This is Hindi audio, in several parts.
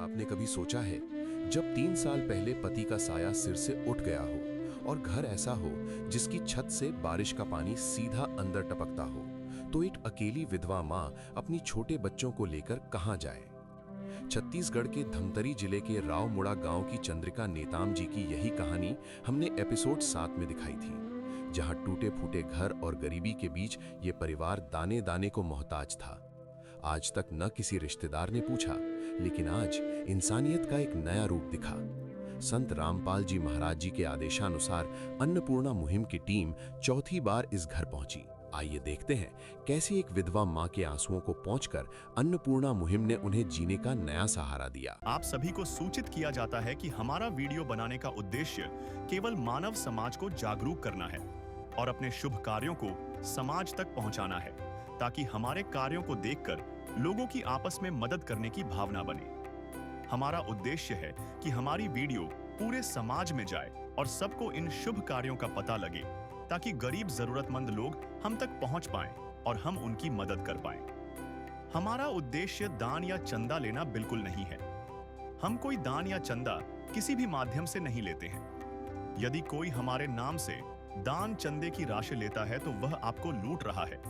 आपने कभी सोचा है, जब 3 साल पहले पति का साया सिर से उठ गया हो और घर ऐसा हो जिसकी छत से बारिश का पानी सीधा अंदर टपकता हो, तो एक अकेली विधवा माँ अपनी छोटे बच्चों को लेकर कहाँ जाए? छत्तीसगढ़ के धमतरी जिले के रावमुड़ा गांव की चंद्रिका नेताम जी की यही कहानी हमने एपिसोड 7 में दिखाई थी, जहां टूटे फूटे घर और गरीबी के बीच ये परिवार दाने दाने को मोहताज था। आज तक न किसी रिश्तेदार ने पूछा, लेकिन आज इंसानियत का एक नया रूप दिखा। संत रामपाल जी महाराज जी के आदेशानुसार अन्नपूर्णा मुहिम की टीम चौथी बार इस घर पहुंची। आइए देखते हैं कैसे एक विधवा मां के आंसुओं को पहुंचकर अन्नपूर्णा मुहिम ने उन्हें जीने का नया सहारा दिया। आप सभी को सूचित किया जाता है कि हमारा वीडियो बनाने का उद्देश्य केवल मानव समाज को जागरूक करना है और अपने शुभ कार्यों को समाज तक पहुंचाना है, ताकि हमारे कार्यों को देखकर लोगों की आपस में मदद करने की भावना बने। हमारा उद्देश्य है कि हमारी वीडियो पूरे समाज में जाए और सबको इन शुभ कार्यों का पता लगे, ताकि गरीब जरूरतमंद लोग हम तक पहुंच पाएं और हम उनकी मदद कर पाएं। हमारा उद्देश्य दान या चंदा लेना बिल्कुल नहीं है। हम कोई दान या चंदा किसी भी माध्यम से नहीं लेते हैं। यदि कोई हमारे नाम से दान चंदे की राशि लेता है तो वह आपको लूट रहा है।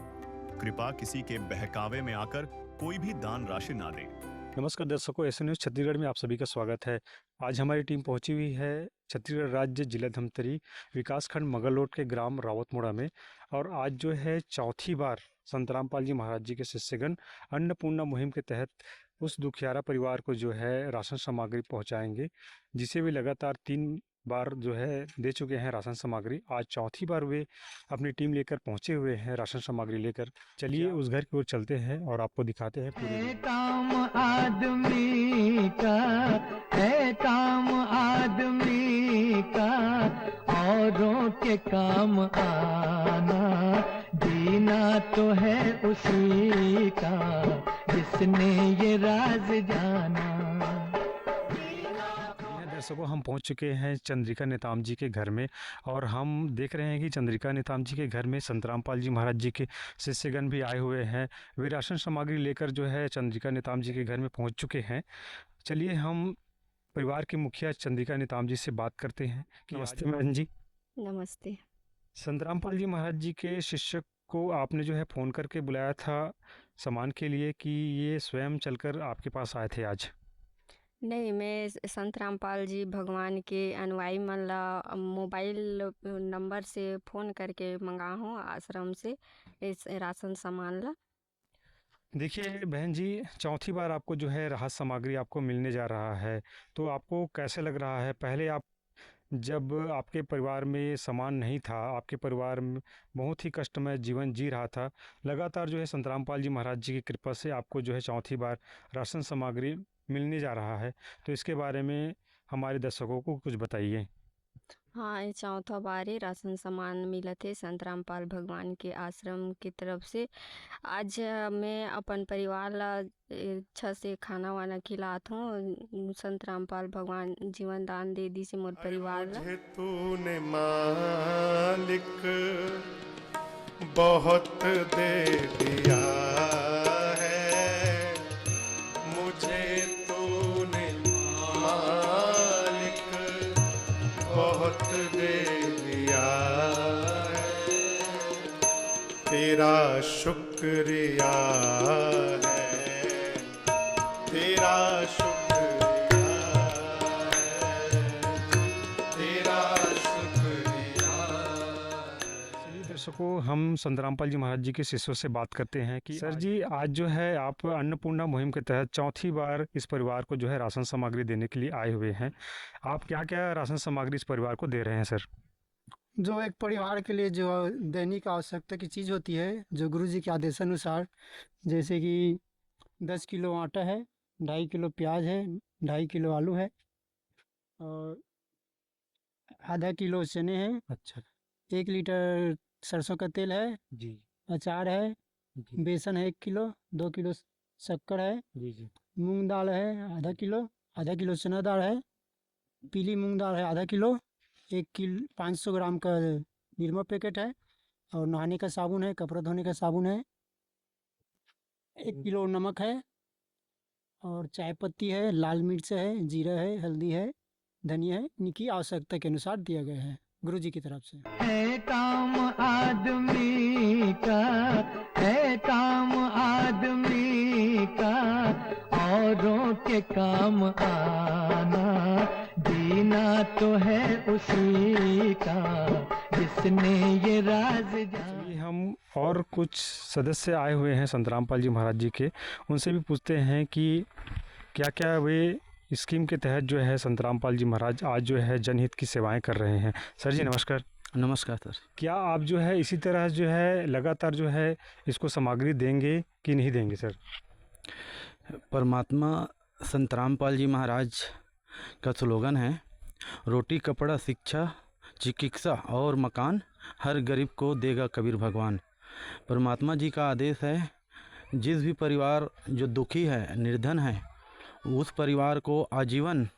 कृपया किसी के बहकावे में आकर कोई भी दान राशि ना दें। नमस्कार दर्शकों, एस न्यूज़ छत्तीसगढ़ में आप सभी का स्वागत है। आज हमारी टीम पहुंची हुई है छत्तीसगढ़ राज्य जिला धमतरी विकासखंड मगरलोड के ग्राम रावतमुड़ा में, और आज जो है चौथी बार संत रामपाल जी महाराज जी के शिष्यगण अन्नपूर्णा मुहिम के तहत उस दुखियारा परिवार को जो है राशन सामग्री पहुंचाएंगे, जिसे वे लगातार 3 बार जो है दे चुके हैं राशन सामग्री। आज चौथी बार वे अपनी टीम लेकर पहुंचे हुए हैं राशन सामग्री लेकर। चलिए उस घर की ओर चलते हैं और आपको दिखाते हैं पूरे काम आदमी का है, काम आदमी का औरों के काम आना, जीना तो है उसी का जिसने ये राज जाना। दर्शकों, हम पहुंच चुके हैं चंद्रिका नेताम जी के घर में, और हम देख रहे हैं कि चंद्रिका नेताम जी के घर में संत रामपाल जी महाराज जी के शिष्यगण भी आए हुए हैं। वे राशन सामग्री लेकर जो है चंद्रिका नेताम जी के घर में पहुंच चुके हैं। चलिए हम परिवार के मुखिया चंद्रिका नेताम जी से बात करते हैं। नमस्ते बहन जी। नमस्ते। संत रामपाल जी महाराज जी के शिष्य को आपने जो है फ़ोन करके बुलाया था सामान के लिए, कि ये स्वयं चलकर आपके पास आए थे आज? नहीं, मैं संत रामपाल जी भगवान के अनुयायी मन ला मोबाइल नंबर से फ़ोन करके मंगा हूँ आश्रम से इस राशन सामान ला। देखिए बहन जी, चौथी बार आपको जो है राहत सामग्री आपको मिलने जा रहा है, तो आपको कैसे लग रहा है? पहले आप जब आपके परिवार में सामान नहीं था, आपके परिवार में बहुत ही कष्टमय जीवन जी रहा था, लगातार जो है संत रामपाल जी महाराज जी की कृपा से आपको जो है चौथी बार राशन सामग्री मिलने जा रहा है, तो इसके बारे में हमारे दर्शकों को कुछ बताइए। हाँ, ये चौथा बार ही राशन सामान मिला थे संत रामपाल भगवान के आश्रम की तरफ से। आज मैं अपन परिवार ला अच्छा से खाना वाना खिलात हूँ। संत रामपाल भगवान जीवन दान दे दी से मोर परिवार ला। मुझे तूने मालिक बहुत दे दिया है, मुझे तूने मालिक बहुत दे दिया है, तेरा शुक्रिया है, तेरा शुक्रिया है, तेरा शुक्रिया। चलिए दर्शकों, हम संत रामपाल जी महाराज जी के शिष्यों से बात करते हैं कि सर जी, आज जो है आप अन्नपूर्णा मुहिम के तहत चौथी बार इस परिवार को जो है राशन सामग्री देने के लिए आए हुए हैं। आप क्या क्या राशन सामग्री इस परिवार को दे रहे हैं सर? जो एक परिवार के लिए जो दैनिक आवश्यकता की चीज़ होती है, जो गुरु जी के आदेशानुसार, जैसे कि 10 किलो आटा है, 2.5 किलो प्याज है, 2.5 किलो आलू है, और आधा किलो चने हैं, अच्छा 1 लीटर सरसों का तेल है, जी अचार है, जी बेसन है 1 किलो, 2 किलो शक्कर है, जी जी मूंग दाल है आधा किलो चना दाल है, पीली मूंग दाल है आधा किलो, 1 किलो 500 ग्राम का निरमा पैकेट है, और नहाने का साबुन है, कपड़ा धोने का साबुन है, 1 किलो नमक है, और चाय पत्ती है, लाल मिर्च है, जीरा है, हल्दी है, धनिया है, इनकी आवश्यकता के अनुसार दिया गया है गुरु जी की तरफ से। है काम आदमी का, है काम आदमी का, औरों के काम आना, जीना तो है उसी का जिसने ये राज जाना। चलिए हम और कुछ सदस्य आए हुए हैं संत रामपाल जी महाराज जी के, उनसे भी पूछते हैं कि क्या क्या वे स्कीम के तहत जो है संत रामपाल जी महाराज आज जो है जनहित की सेवाएं कर रहे हैं। सर जी नमस्कार। नमस्कार सर। क्या आप जो है इसी तरह जो है लगातार जो है इसको सामग्री देंगे कि नहीं देंगे सर? परमात्मा संत रामपाल जी महाराज का स्लोगन है, रोटी कपड़ा शिक्षा चिकित्सा और मकान हर गरीब को देगा कबीर भगवान। परमात्मा जी का आदेश है, जिस भी परिवार जो दुखी है, निर्धन है, उस परिवार को आजीवन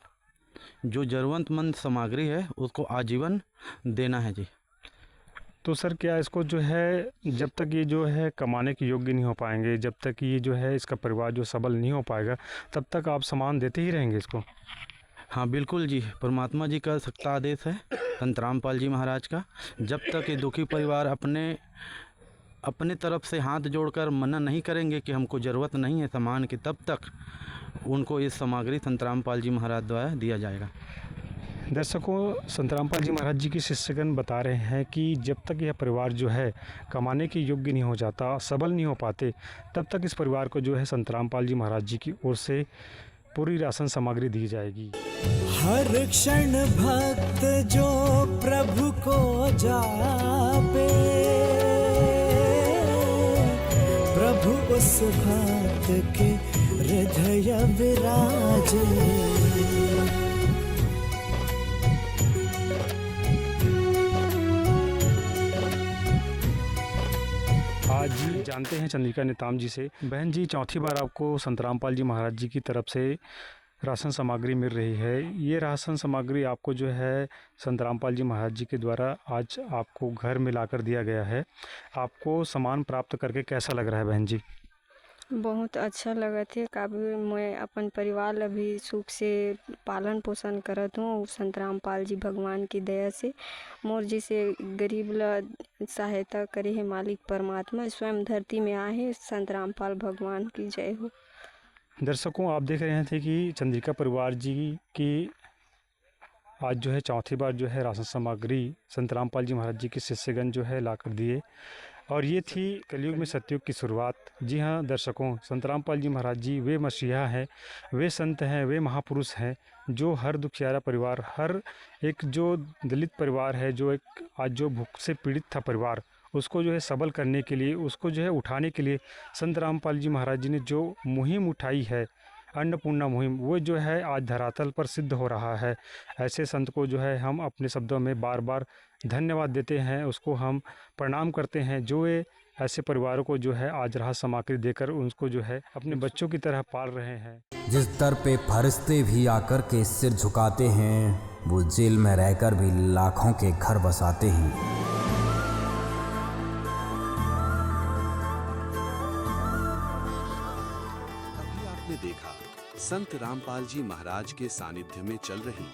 जो ज़रूरतमंद सामग्री है उसको आजीवन देना है जी। तो सर क्या इसको जो है जब तक ये जो है कमाने के योग्य नहीं हो पाएंगे, जब तक ये जो है इसका परिवार जो सबल नहीं हो पाएगा, तब तक आप सामान देते ही रहेंगे इसको? हाँ बिल्कुल जी, परमात्मा जी का सख्त आदेश है संत रामपाल जी महाराज का, जब तक ये दुखी परिवार अपने तरफ से हाथ जोड़कर मना नहीं करेंगे कि हमको ज़रूरत नहीं है सामान की, तब तक उनको ये सामग्री संत रामपाल जी महाराज द्वारा दिया जाएगा। दर्शकों, संत रामपाल जी महाराज जी के शिष्यगण बता रहे हैं कि जब तक यह परिवार जो है कमाने के योग्य नहीं हो जाता, सबल नहीं हो पाते, तब तक इस परिवार को जो है संत रामपाल जी महाराज जी की ओर से पूरी राशन सामग्री दी जाएगी। हर क्षण भक्त जो प्रभु को जापे, प्रभु उस भक्त के हृदय विराजे। आज जानते हैं चंद्रिका नेताम जी से। बहन जी, चौथी बार आपको संत रामपाल जी महाराज जी की तरफ से राशन सामग्री मिल रही है। ये राशन सामग्री आपको जो है संत रामपाल जी महाराज जी के द्वारा आज आपको घर में लाकर दिया गया है। आपको सामान प्राप्त करके कैसा लग रहा है बहन जी? बहुत अच्छा लगत है। काफ़ी मैं अपन परिवार ला भी सुख से पालन पोषण करत हूँ संत रामपाल जी भगवान की दया से। मोर जैसे गरीब ला सहायता करे है मालिक परमात्मा, स्वयं धरती में आए हैं। संत रामपाल भगवान की जय हो। दर्शकों, आप देख रहे थे कि चंद्रिका परिवार जी की आज जो है चौथी बार जो है राशन सामग्री संत रामपाल जी महाराज जी के शिष्यगण जो है लाकर दिए, और ये थी कलयुग में सतयुग की शुरुआत। जी हाँ दर्शकों, संत रामपाल जी महाराज जी वे मसीहा हैं, वे संत हैं, वे महापुरुष हैं जो हर दुखियारा परिवार, हर एक जो दलित परिवार है, जो एक आज जो भूख से पीड़ित था परिवार, उसको जो है सबल करने के लिए, उसको जो है उठाने के लिए संत रामपाल जी महाराज जी ने जो मुहिम उठाई है, अन्नपूर्णा मुहिम, वो जो है आज धरातल पर सिद्ध हो रहा है। ऐसे संत को जो है हम अपने शब्दों में बार बार धन्यवाद देते हैं, उसको हम प्रणाम करते हैं, जो ये ऐसे परिवारों को जो है आज राहत सामग्री देकर उनको जो है अपने बच्चों की तरह पाल रहे हैं। जिस दर पे फरिश्ते भी आकर के सिर झुकाते हैं, वो जेल में रहकर भी लाखों के घर बसाते हैं। कभी आपने देखा संत रामपाल जी महाराज के सानिध्य में चल रही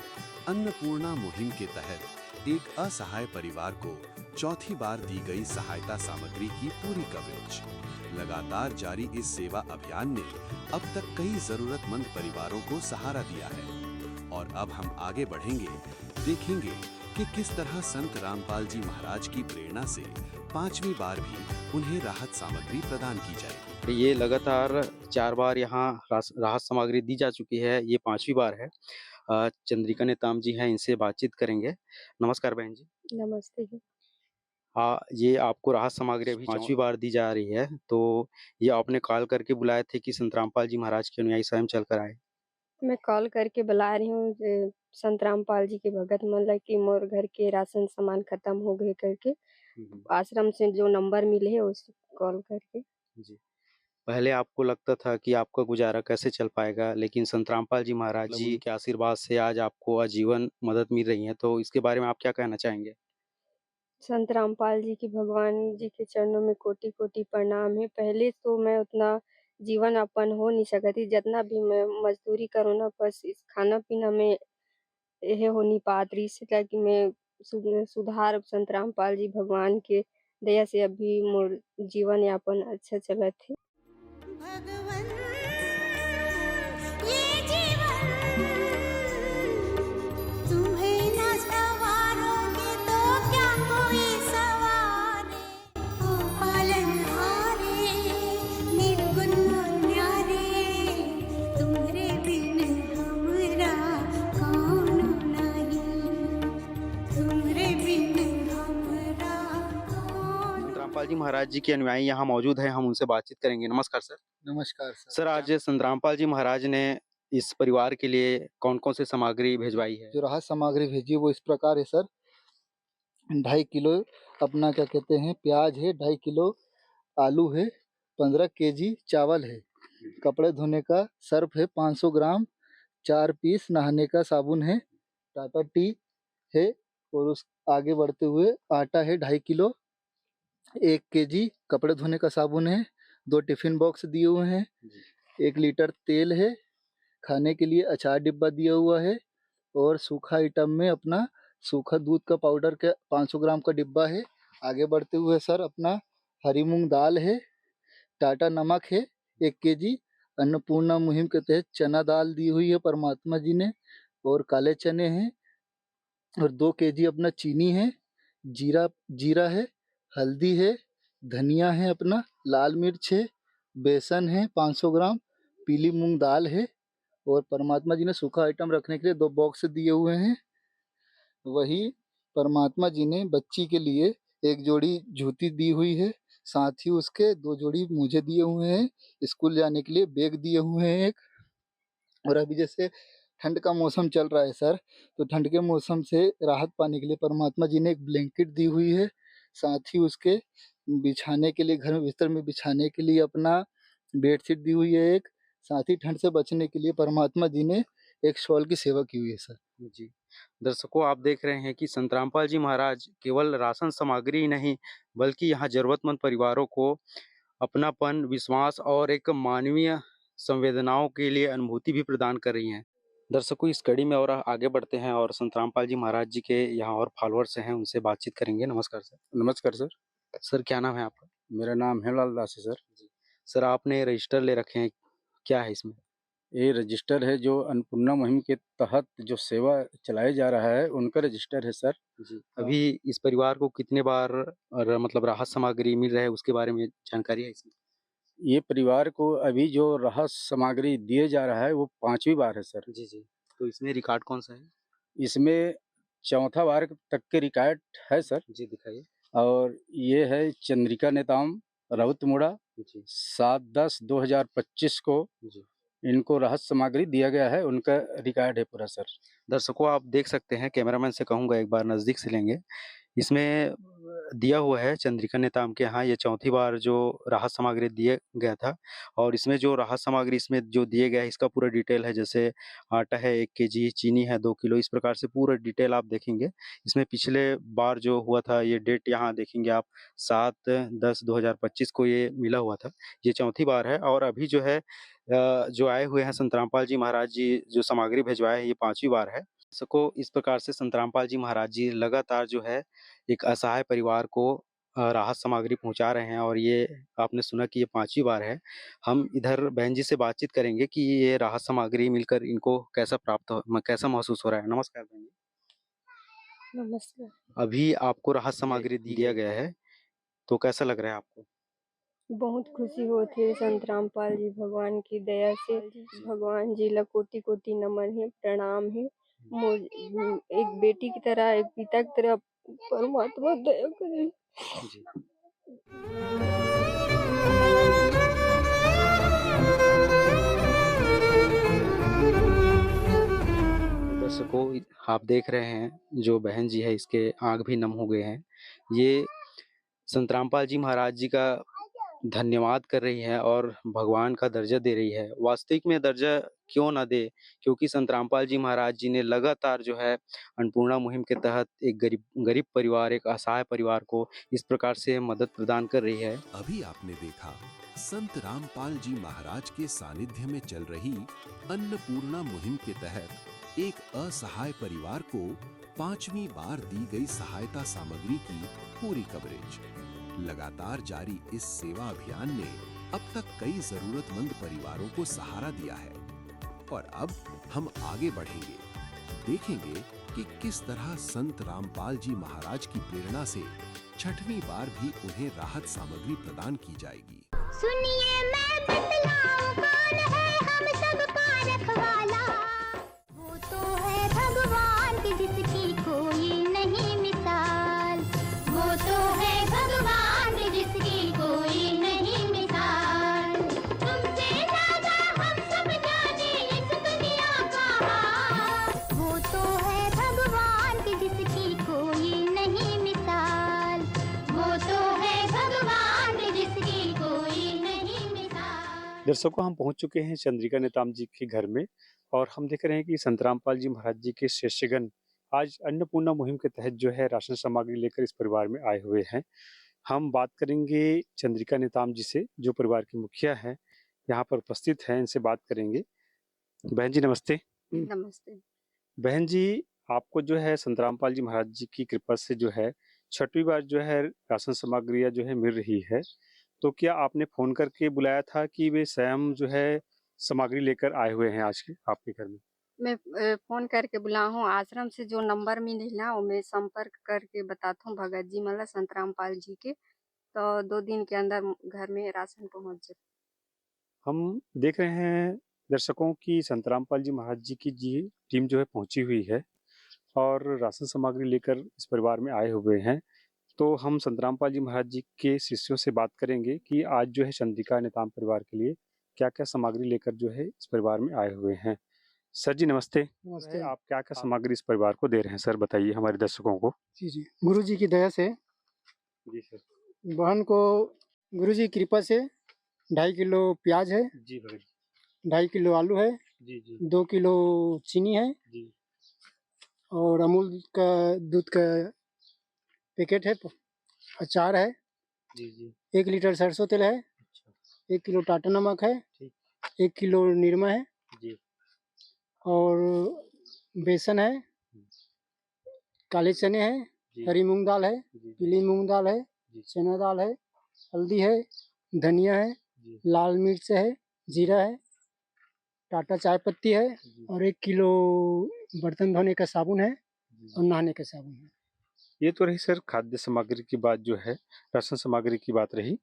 अन्नपूर्णा मुहिम के तहत एक असहाय परिवार को चौथी बार दी गई सहायता सामग्री की पूरी कवरेज। लगातार जारी इस सेवा अभियान ने अब तक कई जरूरतमंद परिवारों को सहारा दिया है, और अब हम आगे बढ़ेंगे, देखेंगे कि किस तरह संत रामपाल जी महाराज की प्रेरणा से पांचवी बार भी उन्हें राहत सामग्री प्रदान की जाएगी। ये लगातार 4 बार यहाँ राहत सामग्री दी जा चुकी है, ये 5वीं बार है। चंद्रिका नेताम जी हैं, इनसे बातचीत करेंगे। नमस्कार बहन जी। नमस्ते जी। ये आपको राहत सामग्री अभी 5वीं बार दी जा रही है, तो ये आपने कॉल करके बुलाए थे कि संत रामपाल जी महाराज के अनुयायी स्वयं चल कर आए? मैं कॉल करके बुला रही हूँ संत रामपाल जी के भगत मन ला कि मोर घर के राशन सामान खत्म हो गए करके, आश्रम से जो नंबर मिले है उस कॉल करके। जी। पहले आपको लगता था कि आपका गुजारा कैसे चल पाएगा, लेकिन संत रामपाल जी महाराज जी के आशीर्वाद से आज आपको आजीवन मदद मिल रही है, तो इसके बारे में आप क्या कहना चाहेंगे? संत रामपाल जी की भगवान जी के चरणों में कोटि कोटि प्रणाम है। पहले तो मैं उतना जीवन अपन हो नहीं सकत ही। जितना भी मैं मजदूरी करूँ ना, बस इस खाना पीना में यह हो नहीं पात रही। इससे ताकि मैं सुधार संत रामपाल जी भगवान के दया से अभी मोर जीवन यापन अच्छा चलत है। भगवन ये जीवन तुम्हें न सवारोगे तो क्या कोई सवारे। ओ पालनहारे निर्गुण न्यारे, तुम्हारे बिन हमरा कौन नहीं, तुम्हारे बिन हमरा कौन। संतरामपाल जी महाराज जी के अनुयायी यहाँ मौजूद हैं, हम उनसे बातचीत करेंगे। नमस्कार सर। नमस्कार सर। सर, आज संतरामपाल जी महाराज ने इस परिवार के लिए कौन कौन से सामग्री भिजवाई है? जो राहत सामग्री भेजी है वो इस प्रकार है सर। 2.5 किलो अपना क्या कहते हैं प्याज है, 2.5 किलो आलू है, 15 केजी चावल है, कपड़े धोने का सर्फ है 500 ग्राम, 4 पीस नहाने का साबुन है, टाटा टी है, और उस आगे बढ़ते हुए आटा है 2.5 किलो, 1 केजी कपड़े धोने का साबुन है, 2 टिफिन बॉक्स दिए हुए हैं, 1 लीटर तेल है, खाने के लिए अचार डिब्बा दिया हुआ है, और सूखा आइटम में अपना सूखा दूध का पाउडर का 500 ग्राम का डिब्बा है। आगे बढ़ते हुए सर अपना हरी मूंग दाल है, टाटा नमक है 1 केजी, अन्नपूर्णा मुहिम के तहत चना दाल दी हुई है परमात्मा जी ने, और काले चने हैं, और 2 केजी अपना चीनी है, जीरा है, हल्दी है, धनिया है, अपना लाल मिर्च है, बेसन है 500 ग्राम, पीली मूंग दाल है, और परमात्मा जी ने सूखा आइटम रखने के लिए 2 बॉक्स दिए हुए हैं। वही परमात्मा जी ने बच्ची के लिए 1 जोड़ी जूती दी हुई है, साथ ही उसके 2 जोड़ी मुझे दिए हुए हैं, स्कूल जाने के लिए बैग दिए हुए हैं एक। और अभी जैसे ठंड का मौसम चल रहा है सर, तो ठंड के मौसम से राहत पाने के लिए परमात्मा जी ने एक ब्लैंकेट दी हुई है, साथ ही उसके बिछाने के लिए घर में बिस्तर में बिछाने के लिए अपना बेडशीट दी हुई है एक, साथ ही ठंड से बचने के लिए परमात्मा जी ने एक शॉल की सेवा की हुई है सर। जी दर्शकों, आप देख रहे हैं कि संतरामपाल जी महाराज केवल राशन सामग्री ही नहीं, बल्कि यहाँ जरूरतमंद परिवारों को अपनापन, विश्वास और एक मानवीय संवेदनाओं के लिए अनुभूति भी प्रदान कर रही हैं। दर्शकों, इस कड़ी में और आगे बढ़ते हैं और संतरामपाल जी महाराज जी के यहाँ और फॉलोअर्स हैं, उनसे बातचीत करेंगे। नमस्कार सर। नमस्कार सर। सर, क्या नाम है आपका? मेरा नाम हेमलाल दास है सर। सर, आपने रजिस्टर ले रखे हैं, क्या है इसमें? ये रजिस्टर है जो अन्नपूर्णा मुहिम के तहत जो सेवा चलाया जा रहा है उनका रजिस्टर है सर। जी। अभी इस परिवार को कितने बार और मतलब राहत सामग्री मिल रहा है, उसके बारे में जानकारी है इसमें? ये परिवार को अभी जो राहत सामग्री दिए जा रहा है वो 5वीं बार है सर। जी जी। तो इसमें रिकॉर्ड कौन सा है? इसमें 4था बार तक के रिकॉर्ड है सर। जी, दिखाइए। और ये है चंद्रिका नेताम राउतमुड़ा, 7/10/2025 को जी। इनको राहत सामग्री दिया गया है, उनका रिकॉर्ड है पूरा सर। दर्शकों, आप देख सकते हैं, कैमरामैन से कहूँगा एक बार नज़दीक से लेंगे। इसमें दिया हुआ है चंद्रिका नेताम के यहाँ ये 4थी बार जो राहत सामग्री दिया गया था, और इसमें जो राहत सामग्री इसमें जो दिए गया है इसका पूरा डिटेल है। जैसे आटा है 1 केजी, चीनी है 2 किलो, इस प्रकार से पूरा डिटेल आप देखेंगे। इसमें पिछले बार जो हुआ था ये डेट यहाँ देखेंगे आप, 7/10/2025 को ये मिला हुआ था। ये 4थी बार है, और अभी जो है जो आए हुए हैं संतरामपाल जी महाराज जी जो सामग्री भिजवाए हैं, ये 5वीं बार है। सको इस प्रकार से संतरामपाल जी महाराज जी लगातार जो है एक असहाय परिवार को राहत सामग्री पहुंचा रहे हैं, और ये आपने सुना कि ये 5वीं बार है। हम इधर बहन जी से बातचीत करेंगे कि ये राहत सामग्री मिलकर इनको कैसा कैसा महसूस हो रहा है। नमस्कार बहन जी। नमस्कार। अभी आपको राहत सामग्री दिया गया है, तो कैसा लग रहा है आपको? बहुत खुशी होती है संत रामपाल जी भगवान की दया से। भगवान जी ला कोटि कोटि नमन है, प्रणाम है। एक बेटी की तरह, एक पिता की तरह परमात्मा दया करे। जी। दर्शकों, आप देख रहे हैं जो बहन जी है इसके आँख भी नम हो गए हैं। ये संतरामपाल जी महाराज जी का धन्यवाद कर रही है और भगवान का दर्जा दे रही है। वास्तविक में दर्जा क्यों ना दे, क्योंकि संत रामपाल जी महाराज जी ने लगातार जो है अन्नपूर्णा मुहिम के तहत एक गरीब गरीब परिवार, एक असहाय परिवार को इस प्रकार से मदद प्रदान कर रही है। अभी आपने देखा संत रामपाल जी महाराज के सानिध्य में चल रही अन्नपूर्णा मुहिम के तहत एक असहाय परिवार को 5वीं बार दी गई सहायता सामग्री की पूरी कवरेज। लगातार जारी इस सेवा अभियान ने अब तक कई जरूरतमंद परिवारों को सहारा दिया है और अब हम आगे बढ़ेंगे, देखेंगे कि किस तरह संत रामपाल जी महाराज की प्रेरणा से 6वीं बार भी उन्हें राहत सामग्री प्रदान की जाएगी। सुनिए मैं बतलाऊं कौन है हम सब का रखवाला, वो तो है भगवान की जिसकी कोई नहीं मिसाल, वो तो है भगवान की जिसकी कोई नहीं मिसाल। तुमसे ज्यादा हम सब जाने इस दुनिया का हाल, वो तो है भगवान की जिसकी कोई नहीं मिसाल, वो तो है भगवान की जिसकी कोई नहीं मिसाल। दर्शकों, हम पहुंच चुके हैं चंद्रिका नेताम जी के घर में और हम देख रहे हैं कि संत रामपाल जी महाराज जी के शिष्यगण आज अन्नपूर्णा मुहिम के तहत जो है राशन सामग्री लेकर इस परिवार में आए हुए हैं। हम बात करेंगे चंद्रिका नेताम जी से, जो परिवार की मुखिया हैं, यहाँ पर उपस्थित हैं, इनसे बात करेंगे। बहन जी नमस्ते। नमस्ते। बहन जी, आपको जो है संत रामपाल जी महाराज जी की कृपा से जो है 6वीं बार जो है राशन सामग्रियाँ जो है मिल रही है, तो क्या आपने फोन करके बुलाया था कि वे स्वयं जो है सामग्री लेकर आए हुए हैं आज के आपके घर में? मैं फोन करके बुला हूँ, आश्रम से जो नंबर मिलेला वो मैं संपर्क करके बताता हूँ भगत जी मतलब संत रामपाल जी के, तो 2 दिन के अंदर घर में राशन पहुँच जाए। हम देख रहे हैं दर्शकों की संत रामपाल जी महाराज जी की टीम जो है पहुंची हुई है और राशन सामग्री लेकर इस परिवार में आए हुए हैं। तो हम संत रामपाल जी महाराज जी के शिष्यों से बात करेंगे कि आज जो है चंद्रिका नेताम परिवार के लिए क्या क्या सामग्री लेकर जो है इस परिवार में आए हुए हैं। सर जी नमस्ते। नमस्ते। आप क्या क्या सामग्री इस परिवार को दे रहे हैं सर, बताइए हमारे दर्शकों को। जी जी, गुरु जी की दया से जी सर। बहन को गुरु जी की कृपा से 2.5 किलो प्याज है, जी भगत जी। 2.5 किलो आलू है, जी जी 2 किलो चीनी है जी और अमूल का दूध का पैकेट है, अचार है, जी जी 1 लीटर सरसों तेल है, 1 किलो टाटा नमक है, ठीक। 1 किलो निरमा है जी और बेसन है, काले चने हैं, जी हरी मूंग दाल है, जी पीली मूंग दाल है, जी चना दाल है, हल्दी है, धनिया है, जी लाल मिर्च है, जीरा है, टाटा चाय पत्ती है जी और 1 किलो बर्तन धोने का साबुन है जी। और नहाने का साबुन है। ये तो रही सर खाद्य सामग्री की बात, जो है राशन सामग्री की बात रही।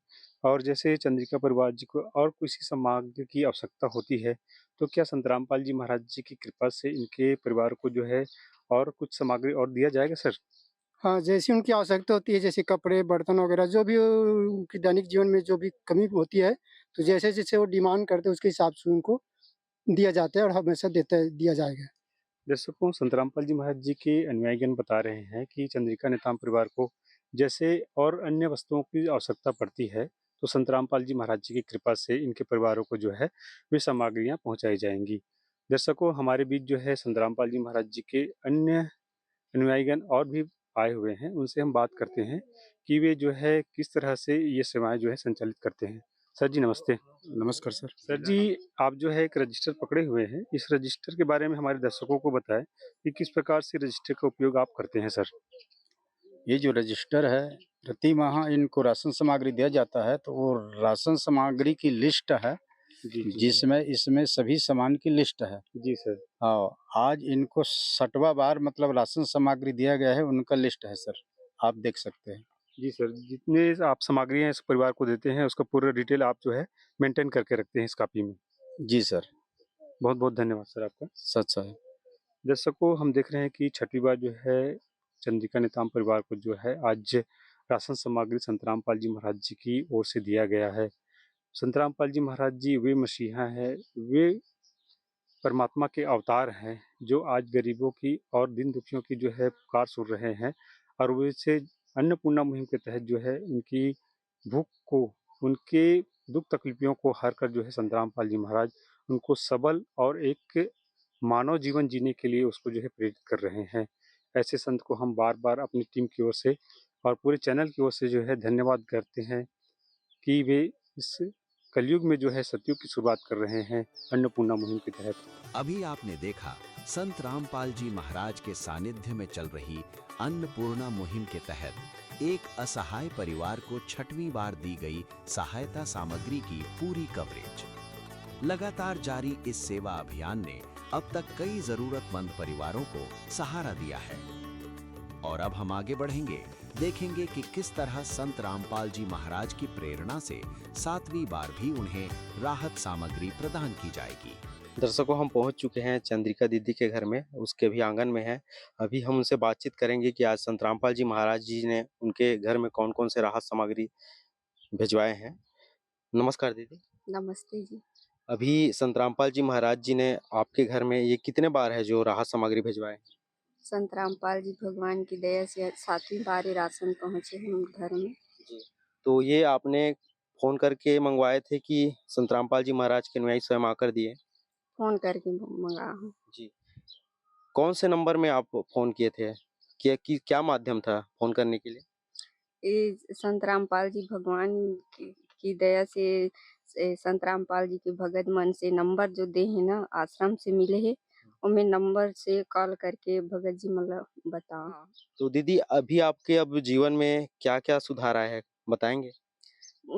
और जैसे चंद्रिका परिवार जी को और किसी सामग्री की आवश्यकता होती है तो क्या संत रामपाल जी महाराज जी की कृपा से इनके परिवार को जो है और कुछ सामग्री और दिया जाएगा सर? हाँ, जैसी उनकी आवश्यकता होती है, जैसे कपड़े, बर्तन वगैरह जो भी उनकी दैनिक जीवन में जो भी कमी होती है, तो जैसे-जैसे वो डिमांड करते हैं उसके हिसाब से उनको दिया जाता है और हमेशा दिया जाएगा। दर्शकों, संत रामपाल जी महाराज जी के अनुयायीगण बता रहे हैं कि चंद्रिका नेताम परिवार को जैसे और अन्य वस्तुओं की आवश्यकता पड़ती है तो संत रामपाल जी महाराज जी की कृपा से इनके परिवारों को जो है वे सामग्रियाँ पहुँचाई जाएंगी। दर्शकों, हमारे बीच जो है संत रामपाल जी महाराज जी के अन्य अनुयायीगण और भी आए हुए हैं, उनसे हम बात करते हैं कि वे जो है किस तरह से ये सेवाएं जो है संचालित करते हैं। सर जी नमस्ते। नमस्कार सर। सर जी, आप जो है एक रजिस्टर पकड़े हुए हैं, इस रजिस्टर के बारे में हमारे दर्शकों को बताएं कि किस प्रकार से रजिस्टर का उपयोग आप करते हैं सर? ये जो रजिस्टर है, प्रति माह इनको राशन सामग्री दिया जाता है, तो वो राशन सामग्री की लिस्ट है जी जी जिसमें इसमें सभी सामान की लिस्ट है। जी सर। हाँ, आज इनको 6वां बार मतलब राशन सामग्री दिया गया है, उनका लिस्ट है सर, आप देख सकते हैं। जी सर, जितने आप सामग्रियाँ इस परिवार को देते हैं उसका पूरा डिटेल आप जो है मेंटेन करके रखते हैं इस कॉपी में। जी सर। बहुत बहुत धन्यवाद सर आपका। सच है। दर्शकों, हम देख रहे हैं कि 6वीं बार जो है चंद्रिका नेताम परिवार को जो है आज राशन सामग्री संत रामपाल जी महाराज जी की ओर से दिया गया है। संत रामपाल जी महाराज जी वे मसीहा हैं, वे परमात्मा के अवतार हैं जो आज गरीबों की और दीन दुखियों की जो है पुकार सुन रहे हैं और वैसे अन्नपूर्णा मुहिम के तहत जो है उनकी भूख को उनके दुख तकलीफों को हर कर जो है संत रामपाल जी महाराज उनको सबल और एक मानव जीवन जीने के लिए उसको जो है प्रेरित कर रहे हैं। ऐसे संत को हम बार बार अपनी टीम की ओर से और पूरे चैनल की ओर से जो है धन्यवाद करते हैं कि वे इस कलयुग में जो है सतयुग की शुरुआत कर रहे हैं अन्नपूर्णा मुहिम के तहत। अभी आपने देखा संत रामपाल जी महाराज के सानिध्य में चल रही अन्नपूर्णा मुहिम के तहत एक असहाय परिवार को 6वीं बार दी गई सहायता सामग्री की पूरी कवरेज। लगातार जारी इस सेवा अभियान ने अब तक कई जरूरतमंद परिवारों को सहारा दिया है और अब हम आगे बढ़ेंगे, देखेंगे कि किस तरह संत रामपाल जी महाराज की प्रेरणा से 7वीं बार भी उन्हें राहत सामग्री प्रदान की जाएगी। दर्शकों, हम पहुंच चुके हैं चंद्रिका दीदी के घर में, उसके भी आंगन में है। अभी हम उनसे बातचीत करेंगे कि आज संत रामपाल जी महाराज जी ने उनके घर में कौन कौन से राहत सामग्री भिजवाए हैं। नमस्कार दीदी। नमस्ते जी। अभी संत रामपाल जी महाराज जी ने आपके घर में ये कितने बार है जो राहत सामग्री भिजवाए? संत रामपाल जी भगवान की दया से 7वीं बार ये राशन पहुँचे हम घर में। जी। तो ये आपने फोन करके मंगवाए थे कि संत रामपाल जी महाराज के अनुयायी स्वयं आकर दिए? फोन करके मंगा हूँ। जी। कौन से नंबर में आप फोन किए थे? क्या माध्यम था फोन करने के लिए? ये संत रामपाल जी भगवान की दया से संत रामपाल जी के भगत मन से नंबर जो दे है ना आश्रम से मिले है, उनमें नंबर से कॉल करके भगत जी मतलब बताओ। तो दीदी, अभी आपके अब जीवन में क्या क्या सुधार आया है, बताएंगे?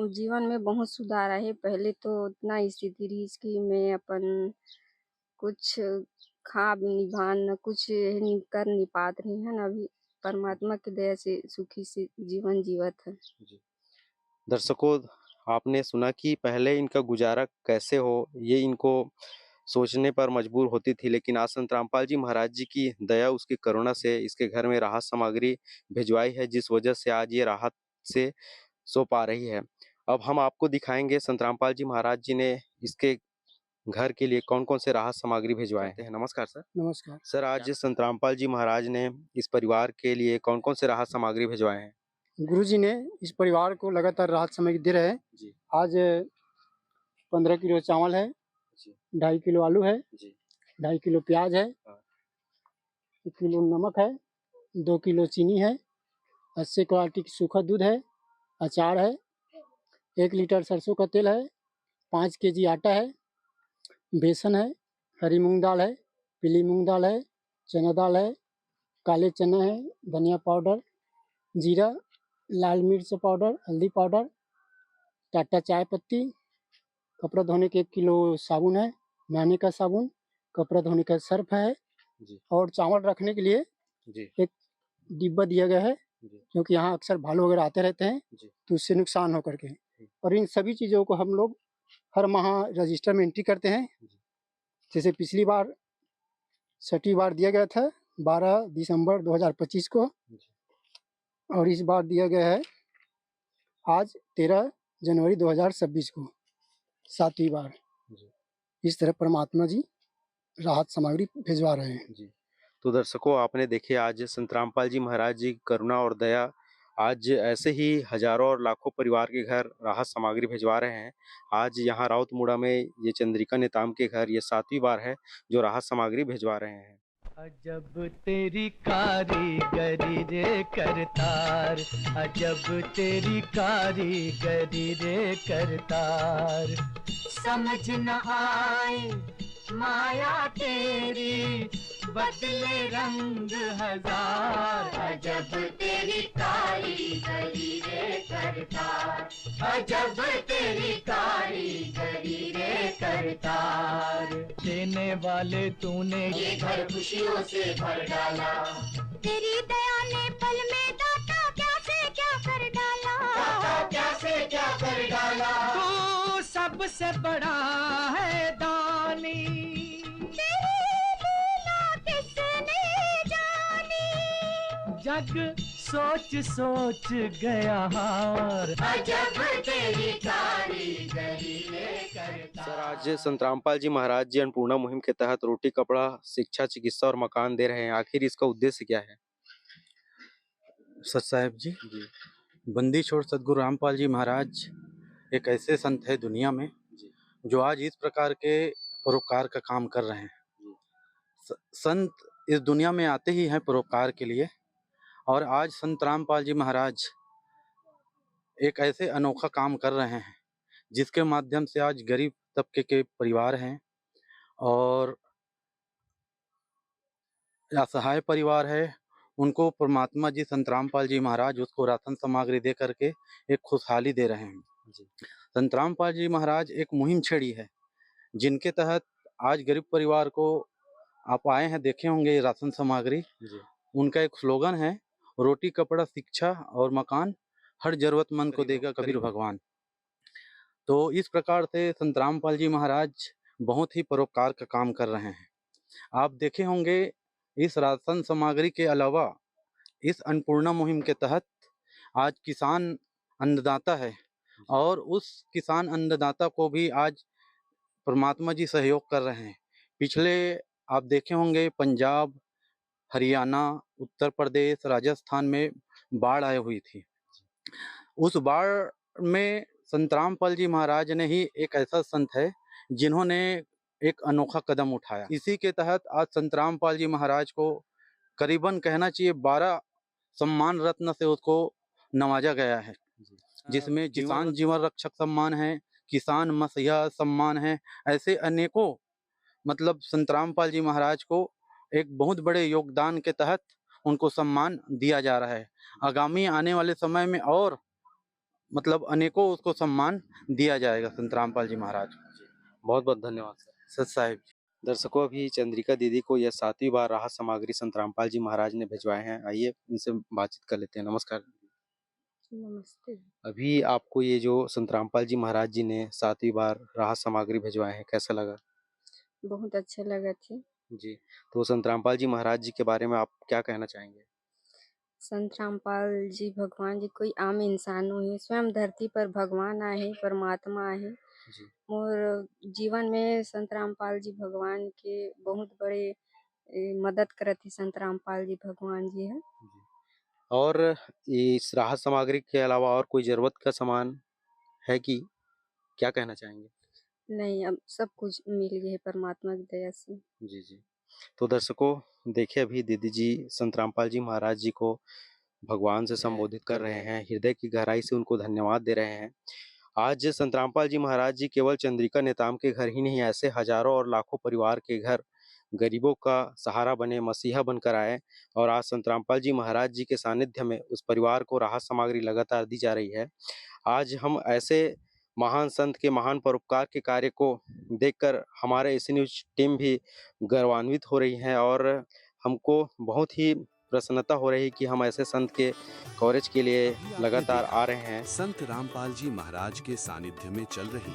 जीवन में बहुत सुधार है। पहले तो उतना स्थिति रही इसकी मैं अपन कुछ खा भी नहीं भान न कुछ कर नहीं पात रही है ना। अभी परमात्मा की दया से सुखी से जीवन जीवत है। दर्शकों, आपने सुना कि पहले इनका गुजारा कैसे हो ये इनको सोचने पर मजबूर होती थी, लेकिन आज संत रामपाल जी महाराज जी की दया, उसकी करुणा से इसके घर में राहत सामग्री भिजवाई है, जिस वजह से आज ये राहत से सो पा रही है। अब हम आपको दिखाएंगे संत रामपाल जी महाराज जी ने इसके घर के लिए कौन कौन से राहत सामग्री भिजवाए हैं। नमस्कार सर। नमस्कार सर, आज संत रामपाल जी महाराज ने इस परिवार के लिए कौन कौन से राहत सामग्री भिजवाए हैं? गुरुजी ने इस परिवार को लगातार राहत सामग्री दे रहे हैं। आज 15 किलो चावल है, 2.5 किलो आलू है, 2.5 किलो प्याज है, 1 किलो नमक है, 2 किलो चीनी है, अच्छे क्वालिटी की सूखा दूध है, अचार है, 1 लीटर सरसों का तेल है, 5 केजी आटा है, बेसन है, हरी मूंग दाल है, पीली मूंग दाल है, चना दाल है, काले चना है, धनिया पाउडर, जीरा, लाल मिर्च पाउडर, हल्दी पाउडर, टाटा चाय पत्ती, कपड़ा धोने के 1 किलो साबुन है, नहाने का साबुन, कपड़ा धोने का सर्फ है और चावल रखने के लिए एक डिब्बा दिया गया है, क्योंकि यहाँ अक्सर भालू वगैरह आते रहते हैं तो उससे नुकसान हो करके। और इन सभी चीज़ों को हम लोग हर माह रजिस्टर में एंट्री करते हैं। जैसे पिछली बार 6वीं बार दिया गया था 12 दिसंबर 2025 को, और इस बार दिया गया है आज 13 जनवरी 2026 को 7वीं बार। इस तरह परमात्मा जी राहत सामग्री भिजवा रहे हैं। तो दर्शकों, आपने देखे आज संत रामपाल जी महाराज जी करुणा और दया आज ऐसे ही हजारों और लाखों परिवार के घर राहत सामग्री भिजवा रहे हैं। आज यहाँ राउतमुड़ा में ये चंद्रिका नेताम के घर ये 7वीं बार है जो राहत सामग्री भिजवा रहे हैं। अजब तेरी कारीगरी रे करतार, अजब तेरी कारीगरी रे करतार। समझ न आए माया तेरी बदले रंग हजार। अजब तेरी कारीगरी रे करतार, अजब तेरी कारीगरी रे करतार। देने वाले तूने ये घर खुशियों से भर डाला। तेरी दया ने पल में दाता क्या से क्या कर डाला। दाता क्या से क्या कर डाला। तू सबसे बड़ा है दानी, जग सोच सोच गया हार। अजब तेरी कारीगरी रे करतार। सर, आज संत रामपाल जी महाराज जी अन्नपूर्णा मुहिम के तहत रोटी, कपड़ा, शिक्षा, चिकित्सा और मकान दे रहे हैं। आखिर इसका उद्देश्य क्या है? सत साहेब जी, बंदी छोड़ सदगुरु रामपाल जी महाराज एक ऐसे संत है दुनिया में जो आज इस प्रकार के परोपकार का काम कर रहे हैं। संत इस दुनिया में आते ही हैं परोपकार के लिए, और आज संत रामपाल जी महाराज एक ऐसे अनोखा काम कर रहे हैं जिसके माध्यम से आज गरीब तबके के परिवार हैं और असहाय परिवार है, उनको परमात्मा जी संत रामपाल जी महाराज उसको राशन सामग्री दे करके एक खुशहाली दे रहे हैं। संत रामपाल जी महाराज एक मुहिम छेड़ी है जिनके तहत आज गरीब परिवार को आप आए हैं, देखे होंगे राशन सामग्री। उनका एक स्लोगन है, रोटी कपड़ा शिक्षा और मकान हर जरूरतमंद को देगा कबीर भगवान। तो इस प्रकार से संत रामपाल जी महाराज बहुत ही परोपकार का काम कर रहे हैं। आप देखे होंगे इस राशन सामग्री के अलावा इस अन्नपूर्णा मुहिम के तहत आज किसान अन्नदाता है और उस किसान अन्नदाता को भी आज परमात्मा जी सहयोग कर रहे हैं। पिछले आप देखे होंगे पंजाब, हरियाणा, उत्तर प्रदेश, राजस्थान में बाढ़ आई हुई थी। उस बाढ़ में संत रामपाल जी महाराज ने ही एक ऐसा संत है जिन्होंने एक अनोखा कदम उठाया। इसी के तहत आज संत रामपाल जी महाराज को करीबन कहना चाहिए 12 सम्मान रत्न से उसको नवाजा गया है, जिसमें किसान जीवन रक्षक सम्मान है, किसान मसीहा सम्मान है। ऐसे अनेकों मतलब संत रामपाल जी महाराज को एक बहुत बड़े योगदान के तहत उनको सम्मान दिया जा रहा है। आगामी आने वाले समय में और मतलब अनेकों उसको सम्मान दिया जाएगा संत रामपाल जी महाराज को। बहुत बहुत धन्यवाद सर साहिब। दर्शकों, अभी चंद्रिका दीदी को यह 7वीं बार राहत सामग्री संत रामपाल जी महाराज ने भिजवाए हैं। आइए इनसे बातचीत कर लेते हैं। नमस्कार। नमस्ते। अभी आपको ये जो संत रामपाल जी महाराज जी ने 7वीं बार राहत सामग्री भिजवाए हैं, कैसा लगा? बहुत अच्छा लगा थी। जी, तो संत रामपाल जी महाराज जी के बारे में आप क्या कहना चाहेंगे? संत रामपाल जी भगवान जी कोई आम इंसान नहीं, स्वयं धरती पर भगवान आए हैं, परमात्मा आए हैं। और जीवन में संत रामपाल जी भगवान के बहुत बड़े मदद करते संत रामपाल जी भगवान जी है। और इस राहत सामग्री के अलावा और कोई जरूरत का सामान है कि क्या कहना चाहेंगे? नहीं, अब सब कुछ मिल गया है परमात्मा की दया से। जी जी। तो दर्शकों, देखिए अभी दीदी जी संत रामपाल जी महाराज जी को भगवान से संबोधित कर रहे हैं, हृदय की गहराई से उनको धन्यवाद दे रहे हैं। आज संत रामपाल जी महाराज जी केवल चंद्रिका नेताम के घर ही नहीं, ऐसे हजारों और लाखों परिवार के घर गरीबों का सहारा बने, मसीहा बनकर आए। और आज संत रामपाल जी महाराज जी के सानिध्य में उस परिवार को राहत सामग्री लगातार दी जा रही है। आज हम ऐसे महान संत के महान परोपकार के कार्य को देखकर हमारे एसी न्यूज टीम भी गौरवान्वित हो रही है और हमको बहुत ही प्रसन्नता हो रही है कि हम ऐसे संत के कवरेज के लिए लगातार आ रहे हैं। संत रामपाल जी महाराज के सानिध्य में चल रही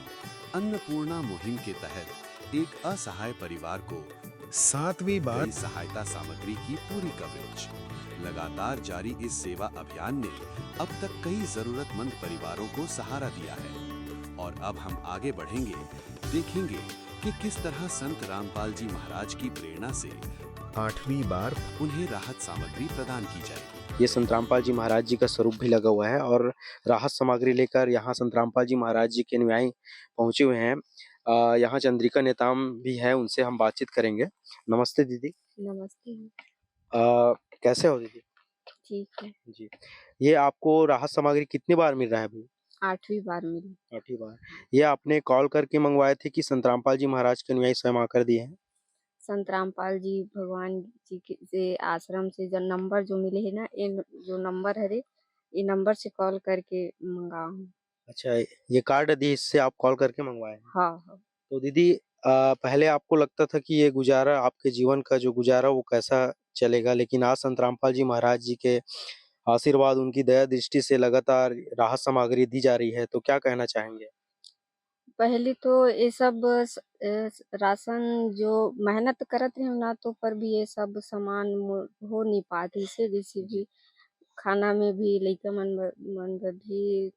अन्नपूर्णा मुहिम के तहत एक असहाय परिवार को 7वीं बार सहायता सामग्री की पूरी कवरेज। लगातार जारी इस सेवा अभियान ने अब तक कई जरूरतमंद परिवारों को सहारा दिया है और अब हम आगे बढ़ेंगे, देखेंगे कि किस तरह संत रामपाल जी महाराज की प्रेरणा से 8वीं बार उन्हें राहत सामग्री प्रदान की जाएगी। ये संत रामपाल जी महाराज जी का स्वरूप भी लगा हुआ है और राहत सामग्री लेकर यहाँ संत रामपाल जी महाराज जी के अनुयायी पहुंचे हुए हैं। यहाँ चंद्रिका नेताम भी है, उनसे हम बातचीत करेंगे। नमस्ते दीदी। नमस्ते। कैसे हो दीदी? ठीक है जी। ये आपको राहत सामग्री कितनी बार मिल रहा है अभी? 8वीं बार मिली। 8वीं बार। ये आपने कॉल करके मंगवाए थे कि संत रामपाल जी महाराज के अनुयायी स्वयं आकर दिए हैं? संत रामपाल जी भगवान जी के से आश्रम से जो नंबर जो मिले है ना, इन जो नंबर है रे, ये नंबर से कॉल करके मंगाओ। अच्छा, ये कार्ड दी इससे आप कॉल करके मंगवाए हैं? हाँ। तो दीदी पहले आपको लगता था कि ये गुजारा आपके जीवन का जो गुजारा वो कैसा चलेगा, लेकिन आज संत रामपाल जी महाराज जी के आशीर्वाद, उनकी दया दृष्टि से लगातार राहत सामग्री दी जा रही है, तो क्या कहना चाहेंगे? पहले तो ये सब राशन जो मेहनत करत रहे ना, तो पर भी ये सब सामान हो नहीं पाती से, जैसे भी खाना में भी लइका मन भी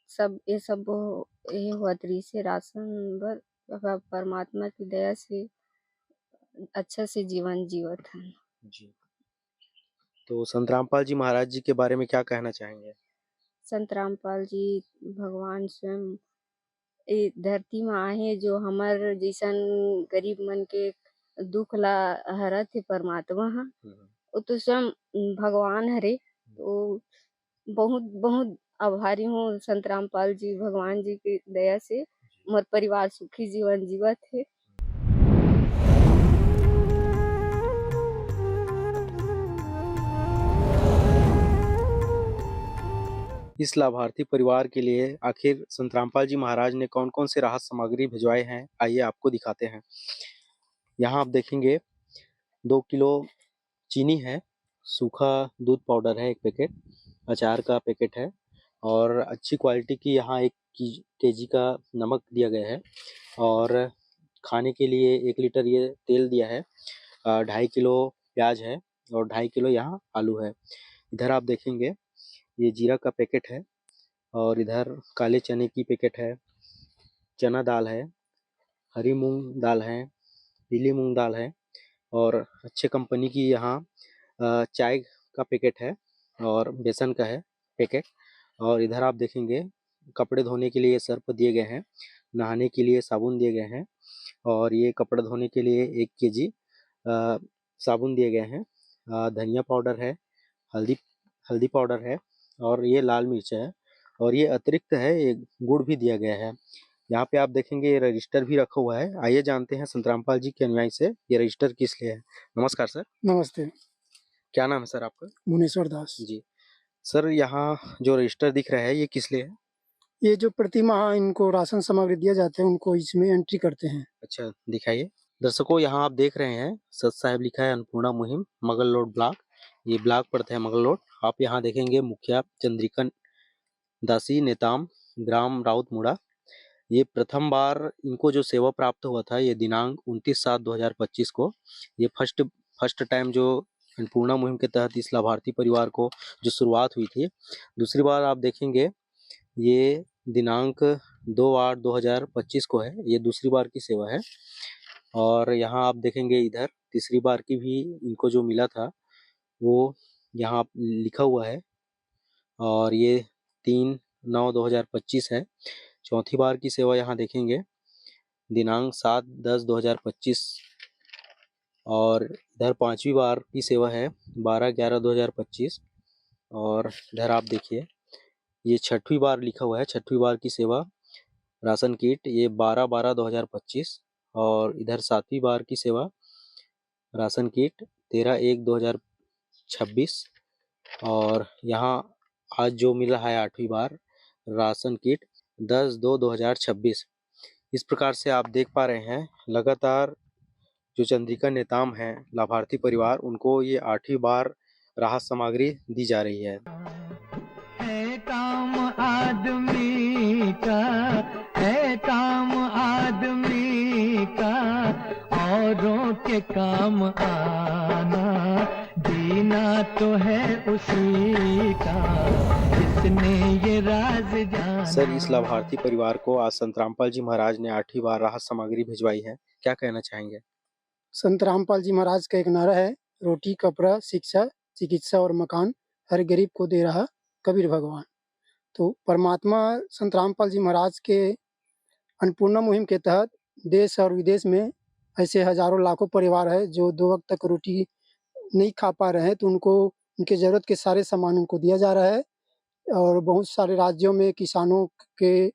सब ये सब ये हुआ तरी से राशन बर परमात्मा की दया से अच्छा से जीवन जीवत है। जी। तो संत रामपाल जी महाराज जी के बारे में क्या कहना चाहेंगे? संत रामपाल जी भगवान स्वयं ए धरती में आहे जो हमर जैसन गरीब मन के दुख ला हरत हे परमात्मा ह वो तो स्वयं भगवान हरे। तो बहुत बहुत आभारी हूँ संत रामपाल जी भगवान जी की दया से मोर परिवार सुखी जीवन जीवत है। इस लाभार्थी परिवार के लिए आखिर संत रामपाल जी महाराज ने कौन कौन से राहत सामग्री भिजवाए हैं, आइए आपको दिखाते हैं। यहाँ आप देखेंगे 2 किलो चीनी है, सूखा दूध पाउडर है 1 पैकेट, अचार का पैकेट है और अच्छी क्वालिटी की यहाँ 1 केजी का नमक दिया गया है और खाने के लिए 1 लीटर ये तेल दिया है, 2.5 किलो प्याज है और 2.5 किलो यहाँ आलू है। इधर आप देखेंगे ये जीरा का पैकेट है और इधर काले चने की पैकेट है, चना दाल है, हरी मूंग दाल है, पीली मूंग दाल है और अच्छे कंपनी की यहाँ चाय का पैकेट है और बेसन का है पैकेट। और इधर आप देखेंगे कपड़े धोने के लिए सर्फ दिए गए हैं, नहाने के लिए साबुन दिए गए हैं और ये कपड़े धोने के लिए 1 केजी साबुन दिए गए हैं। धनिया पाउडर है, हल्दी पाउडर है और ये लाल मिर्च है और ये अतिरिक्त है, ये गुड़ भी दिया गया है। यहाँ पे आप देखेंगे ये रजिस्टर भी रखा हुआ है। आइए जानते हैं संत रामपाल जी के अनुयायी से ये रजिस्टर किस लिए है। नमस्कार सर। नमस्ते। क्या नाम है सर आपका? भुवनेश्वर दास जी सर, यहाँ जो रजिस्टर दिख रहा है ये किस लिए है? ये जो प्रति माह इनको राशन सामग्री दिया जाते हैं उनको इसमें एंट्री करते हैं। अच्छा, दिखाइए। दर्शकों, यहाँ आप देख रहे हैं सत साहिब लिखा है अन्नपूर्णा मुहिम मगल लोड ब्लॉक, ये ब्लॉक पड़ता है मगल लोड। आप यहाँ देखेंगे मुखिया चंद्रिका दासी नेताम ग्राम राउतमुड़ा। ये प्रथम बार इनको जो सेवा प्राप्त हुआ था ये दिनांक 29/7/2025 को। ये फर्स्ट टाइम जो अन्नपूर्णा मुहिम के तहत इस लाभार्थी परिवार को जो शुरुआत हुई थी। दूसरी बार आप देखेंगे ये दिनांक 2/8/2025 को है, ये दूसरी बार की सेवा है। और यहाँ आप देखेंगे इधर तीसरी बार की भी इनको जो मिला था वो यहाँ लिखा हुआ है और ये 3/9/2025 है। चौथी बार की सेवा यहाँ देखेंगे दिनांक 7/10/2025 और इधर 5वीं बार की सेवा है 12/11/2025 और इधर आप देखिए ये 6वीं बार लिखा हुआ है, 6वीं बार की सेवा राशन किट ये 12/12/2025 और इधर 7वीं बार की सेवा राशन किट 13/1/2026 और यहाँ आज जो मिल रहा है 8वीं बार राशन किट 10/2/2026। इस प्रकार से आप देख पा रहे हैं लगातार जो चंद्रिका नेताम हैं लाभार्थी परिवार, उनको ये 8वीं बार राहत सामग्री दी जा रही है। काम आदमी का है, काम आदमी का औरों के काम आना, जीना तो है उसी का जिसने ये राज जाना। सर, इस लाभार्थी परिवार को आज संत रामपाल जी महाराज ने 8वीं बार राहत सामग्री भिजवाई है, क्या कहना चाहेंगे? संत रामपाल जी महाराज का एक नारा है, रोटी कपड़ा शिक्षा चिकित्सा और मकान हर गरीब को दे रहा कबीर भगवान। तो परमात्मा संत रामपाल जी महाराज के अन्नपूर्णा मुहिम के तहत देश और विदेश में ऐसे हजारों लाखों परिवार है जो 2 वक्त तक रोटी नहीं खा पा रहे हैं, तो उनको उनके ज़रूरत के सारे सामान उनको दिया जा रहा है। और बहुत सारे राज्यों में किसानों के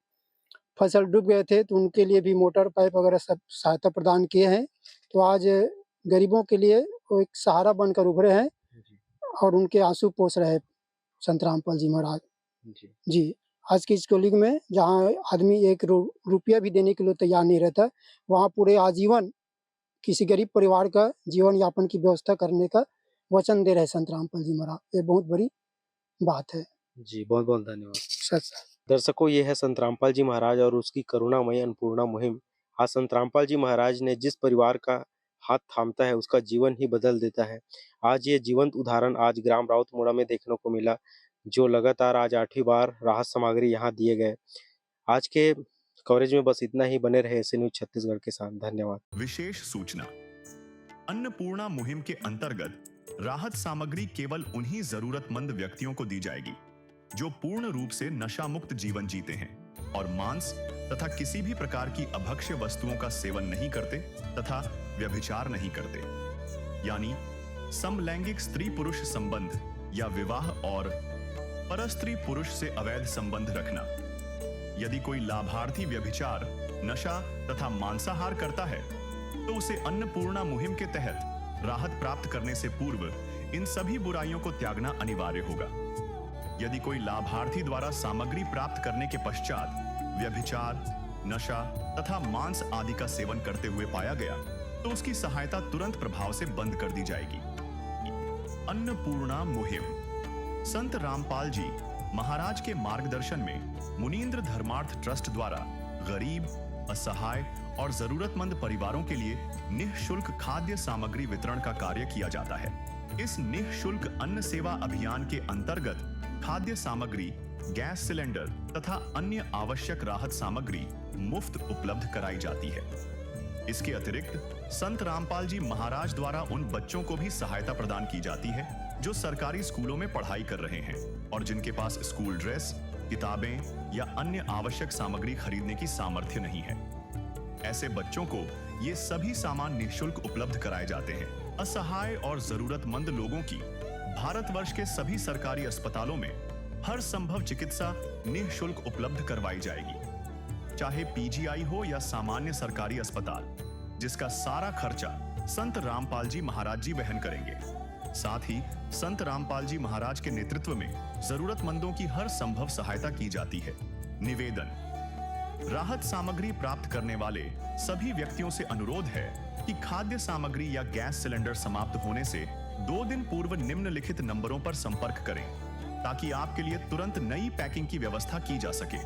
फसल डूब गए थे तो उनके लिए भी मोटर पाइप वगैरह सब सहायता प्रदान किए हैं। तो आज गरीबों के लिए वो एक सहारा बनकर उभरे हैं और उनके आंसू पोंछ रहे हैं संत रामपाल जी महाराज जी। आज की इस कलयुग में जहाँ आदमी 1 रुपया भी देने के लिए तैयार नहीं रहता, वहाँ पूरे आजीवन किसी गरीब परिवार का जीवन यापन की व्यवस्था करने का वचन दे रहे संत रामपाल जी महाराज। ये बहुत बड़ी बात है जी। बहुत बहुत धन्यवाद। सच। दर्शकों, ये है संत रामपाल जी महाराज और उसकी करुणामयी अन्नपूर्णा मुहिम। आज संत रामपाल जी महाराज ने जिस परिवार का हाथ थामता है उसका जीवन ही बदल देता है। आज ये जीवंत उदाहरण आज ग्राम राउतमुड़ा में देखने को मिला, जो लगातार आज 8वीं बार राहत सामग्री यहाँ दिए गए। आज के कवरेज में बस इतना ही। बने रहे ऐसे न्यूज छत्तीसगढ़ के साथ। धन्यवाद। विशेष सूचना, अन्नपूर्णा मुहिम के अंतर्गत राहत सामग्री केवल उन्हीं जरूरतमंद व्यक्तियों को दी जाएगी जो पूर्ण रूप से नशा मुक्त जीवन जीते हैं और मांस तथा किसी भी प्रकार की अभक्ष्य वस्तुओं का सेवन नहीं करते तथा व्यभिचार नहीं करते, यानी समलैंगिक स्त्री पुरुष संबंध या विवाह और परस्त्री पुरुष से अवैध संबंध रखना। यदि कोई लाभार्थी व्यभिचार, नशा तथा मांसाहार करता है तो उसे अन्नपूर्णा मुहिम के तहत राहत प्राप्त करने से पूर्व इन सभी बुराइयों को त्यागना अनिवार्य होगा। यदि कोई लाभार्थी द्वारा सामग्री प्राप्त करने के पश्चात व्यभिचार, नशा तथा मांस आदि का सेवन करते हुए पाया गया तो उसकी सहायता तुरंत प्रभाव से बंद कर दी जाएगी। अन्नपूर्णा मुहिम। संत रामपाल जी महाराज के मार्गदर्शन में मुनींद्र धर्मार्थ ट्रस्ट द्वारा गरीब, असहाय और जरूरतमंद परिवारों के लिए निःशुल्क खाद्य सामग्री वितरण का कार्य किया जाता है। इस निःशुल्क अन्न सेवा अभियान के अंतर्गत खाद्य सामग्री, गैस सिलेंडर तथा अन्य आवश्यक राहत सामग्री मुफ्त उपलब्ध कराई जाती है। इसके अतिरिक्त संत रामपाल जी महाराज द्वारा उन बच्चों को भी सहायता प्रदान की जाती है जो सरकारी स्कूलों में पढ़ाई कर रहे हैं और जिनके पास स्कूल ड्रेस, किताबें या अन्य आवश्यक सामग्री खरीदने की सामर्थ्य नहीं है। ऐसे बच्चों को ये सभी सामान निःशुल्क उपलब्ध कराए जाते हैं। असहाय और जरूरतमंद लोगों की भारतवर्ष के सभी सरकारी अस्पतालों में हर संभव चिकित्सा निःशुल्क उपलब्ध करवाई जाएगी, चाहे पीजीआई हो या सामान्य सरकारी अस्पताल, जिसका सारा खर्चा संत रामपाल जी महाराज जी वहन करेंगे। साथ ही संत रामपाल जी महाराज के नेतृत्व में जरूरतमंदों की हर संभव सहायता की जाती है। निवेदन। राहत सामग्री प्राप्त करने वाले सभी व्यक्तियों से अनुरोध है कि खाद्य सामग्री या गैस सिलेंडर समाप्त होने से 2 दिन पूर्व निम्नलिखित नंबरों पर संपर्क करें ताकि आपके लिए तुरंत नई पैकिंग की व्यवस्था की जा सके।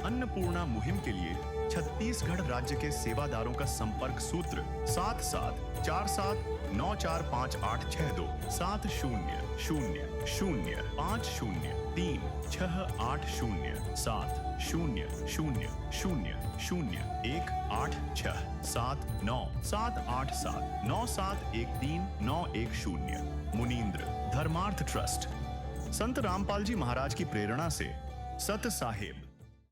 अन्नपूर्णा मुहिम के लिए छत्तीसगढ़ राज्य के सेवादारों का संपर्क सूत्र 7747945862 700813 मुनींद्र धर्मार्थ ट्रस्ट। संत रामपाल जी महाराज की प्रेरणा से सत साहेब